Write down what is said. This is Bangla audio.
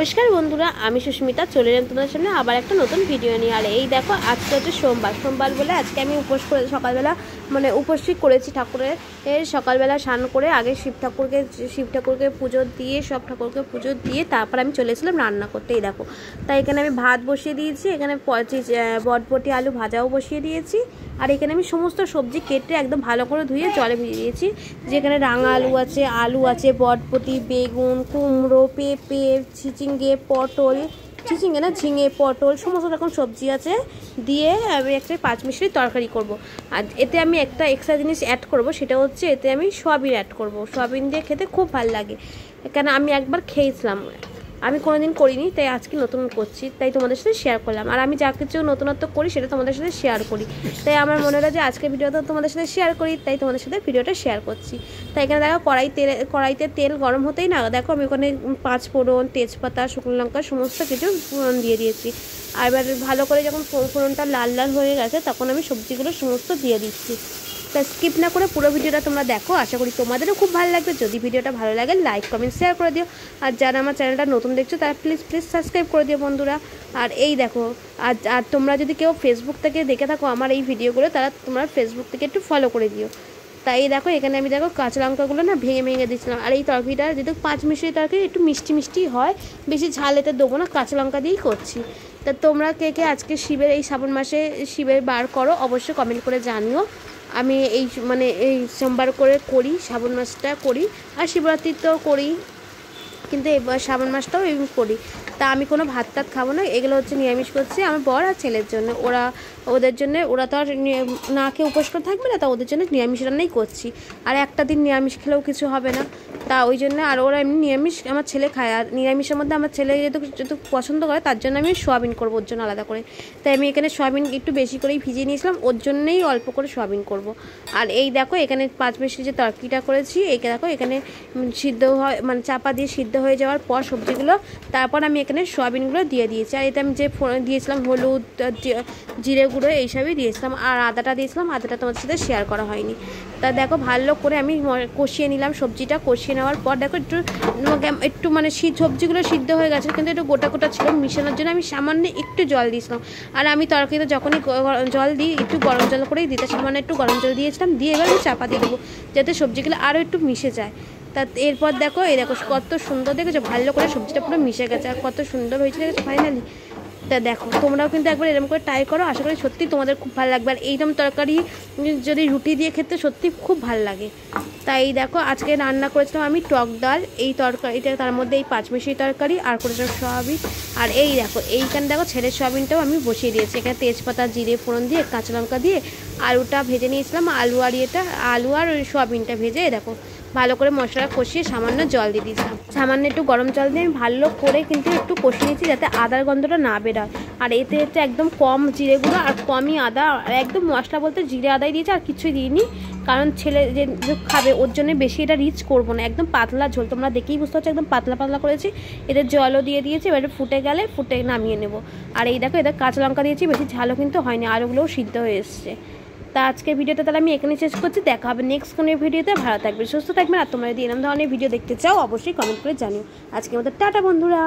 नमस्कार बंधुरा आमी सुष्मिता चले एलाम तुम्हारे सामने आबार एक नतून भिडियो निये। और ये देखो आज के होच्छे सोमवार बोले आज के आमी उपवास करे सकाल बेला माने उपवासई करेछि ठाकुरेर सकाल बेला स्नान करे आगे शिव ठाकुरके पुजो दिए सब ठाकुरके पुजो दिए तारपर आमी चले एसेछिलाम रान्ना करते। এই দেখো তাই এখানে আমি ভাত বসিয়ে দিয়েছি, এখানে বটবটি আলু ভাজাও বসিয়ে দিয়েছি। আর এখানে আমি সমস্ত সবজি কেটে একদম ভালো করে ধুয়ে জলে ভিজিয়ে দিয়েছি। যেখানে রাঙা আলু আছে বটবটি বেগুন কুমড়ো পেঁপে ঝিঙে পটল ঝিঙে পটল সমস্ত রকম সবজি আছে দিয়ে আমি একটা পাঁচমিশালি তরকারি করব। আর এতে আমি একটা এক্সট্রা জিনিস অ্যাড করব, সেটা হচ্ছে এতে আমি সয়াবিন অ্যাড করব। সয়াবিন দিয়ে খেতে খুব ভালো লাগে, কেন আমি একবার খেয়েছিলাম, আমি কোনোদিন করিনি, তাই আজকে নতুন করছি, তাই তোমাদের সাথে শেয়ার করলাম। আর আমি যা কিছু নতুনত্ব করি সেটা তোমাদের সাথে শেয়ার করি, তাই আমার মনে হলো যে আজকে ভিডিওটা তোমাদের সাথে শেয়ার করি, তাই তোমাদের সাথে ভিডিওটা শেয়ার করছি। তাই এখানে দেখো কড়াইতে তেল গরম হতেই না দেখো আমি ওখানে 5 ফোড়ন তেজপাতা শুকনো লঙ্কা সমস্ত কিছু ফোড়ন দিয়ে দিয়েছি। আর এবার ভালো করে যখন ফোড়নটা লাল লাল হয়ে গেছে তখন আমি সবজিগুলো সমস্ত দিয়ে দিচ্ছি। তা স্কিপ না করে পুরো ভিডিওটা তোমরা দেখো, আশা করি তোমাদেরও খুব ভালো লাগবে। যদি ভিডিওটা ভালো লাগে লাইক কমেন্ট শেয়ার করে দিও, আর যারা আমার চ্যানেলটা নতুন দেখছো তারা প্লিজ সাবস্ক্রাইব করে দিও বন্ধুরা। আর এই দেখো আর তোমরা যদি কেউ ফেসবুক থেকে দেখে থাকো আমার এই ভিডিওগুলো, তারা তোমরা ফেসবুক থেকে একটু ফলো করে দিও। তাই দেখো এখানে আমি দেখো কাঁচা লঙ্কাগুলো না ভেঙে দিচ্ছিলাম। আর এই তরকারিটা যদি পাঁচমিশালি তরকারি একটু মিষ্টি হয়, বেশি ঝাল এতে দেবো না, কাঁচা লঙ্কা দিয়েই করছি। তা তোমরা কে আজকে শিবের এই শ্রাবণ মাসে শিবের বার করো অবশ্যই কমেন্ট করে জানিও। আমি এই সোমবার করে করি, শ্রাবণ মাসটা করি, আর শিবরাত্রি তো করি, কিন্তু এবার শ্রাবণ মাসটাও এমনি করি। তা আমি কোনো ভাত টাত খাবো না, এগুলো হচ্ছে নিরামিষ করছি আমার বর আর ছেলের জন্য। ওদের জন্য ওরা তো আর না খেয়ে উপোস করে থাকবে না, তা ওদের জন্য নিরামিষ রান্নাই করছি। আর একটা দিন নিরামিষ খেলেও কিছু হবে না, তা ওই জন্য। আর ওরা এমনি নিরামিষ আমার ছেলে খায়, আর নিরামিষের মধ্যে আমার ছেলে যেহেতু পছন্দ করে তার জন্য আমি সোয়াবিন করবো ওর জন্য আলাদা করে। তাই আমি এখানে সোয়াবিন একটু বেশি করেই ভিজিয়ে নিয়েছিলাম, ওর জন্যই অল্প করে সোয়াবিন করব। আর এই দেখো এখানে পাঁচমিশালি যে তরকারিটা করেছি দেখো এখানে সিদ্ধ হয় চাপা দিয়ে সিদ্ধ হয়ে যাওয়ার পর সবজিগুলো, তারপর আমি এখানে সোয়াবিনগুলো দিয়ে দিয়েছি। আর এটা আমি যে দিয়েছিলাম হলুদ জিরে গুঁড়ো এইসবই দিয়েছিলাম, আর আদাটা দিয়েছিলাম, আদাটা তোমাদের সাথে শেয়ার করা হয়নি। তা দেখো ভালো করে আমি কষিয়ে নিলাম, সবজিটা কষিয়ে নেওয়ার পর দেখো একটু সবজিগুলো সিদ্ধ হয়ে গেছে কিন্তু একটু গোটা ছিল, মিশানোর জন্য আমি সামান্য একটু জল দিয়েছিলাম। আর আমি তরকারিতে যখনই জল দিই একটু গরম জল করেই দিতে, সামান্য একটু গরম জল দিয়েছিলাম, দিয়ে এবার আমি চাপা দিয়ে দেবো যাতে সবজিগুলো আরও একটু মিশে যায়। তা এরপর দেখো কত সুন্দর দেখেছো, ভালো করে সবজিটা পুরো মিশে গেছে আর কত সুন্দর হয়েছে দেখেছো ফাইনালি। তা দেখো তোমরাও কিন্তু একবার এরকম করে ট্রাই করো, আশা করি সত্যি তোমাদের খুব ভালো লাগবে। আর এইরকম তরকারি যদি রুটি দিয়ে খেতে সত্যি খুব ভালো লাগে। তাই দেখো আজকে রান্না করেছিলাম আমি টক ডাল, এই তরকারিটা তার মধ্যে এই পাঁচমিশালি তরকারি আর করেছিলাম সয়াবিন। আর এই দেখো এইখানে দেখো ছেলের সয়াবিনটাও আমি বসিয়ে দিয়েছি, এখানে তেজপাতা জিরে ফোড়ন দিয়ে কাঁচা লঙ্কা দিয়ে আলুটা ভেজে নিয়েছিলাম, আলু আর সয়াবিনটা ভেজে দেখো ভালো করে মশলা কষিয়ে সামান্য জল দিয়ে দিয়েছিলাম, সামান্য একটু গরম জল দিয়ে আমি ভালো করে কিন্তু একটু কষিয়ে নিয়েছি যাতে আদার গন্ধটা না বেরোয়। আর এতে একদম কম জিরে গুঁড়ো আর কমই আদা, আর একদম মশলা বলতে জিরে আদাই দিয়েছি আর কিছুই দিইনি, কারণ ছেলে যে খাবে ওর জন্য বেশি এটা রিচ করবো না, একদম পাতলা ঝোল, তোমরা দেখেই বুঝতে পারছো একদম পাতলা করেছি। এদের জলও দিয়ে দিয়েছি, এবার ফুটে গেলে নামিয়ে নেবো। আর এই দেখো এদের কাঁচা লঙ্কা দিয়েছি, বেশি ঝালও কিন্তু হয়নি, আলুগুলোও সিদ্ধ হয়ে এসছে। তা আজকের ভিডিওটা তাহলে আমি এখানে শেষ করছি, দেখা হবে নেক্সট কোনো ভিডিওতে। ভালো থাকবে সুস্থ থাকবেন, আর তোমরা যদি এরকম ধরনের ভিডিও দেখতে চাও অবশ্যই কমেন্ট করে জানিও। আজকের মতো টাটা বন্ধুরা।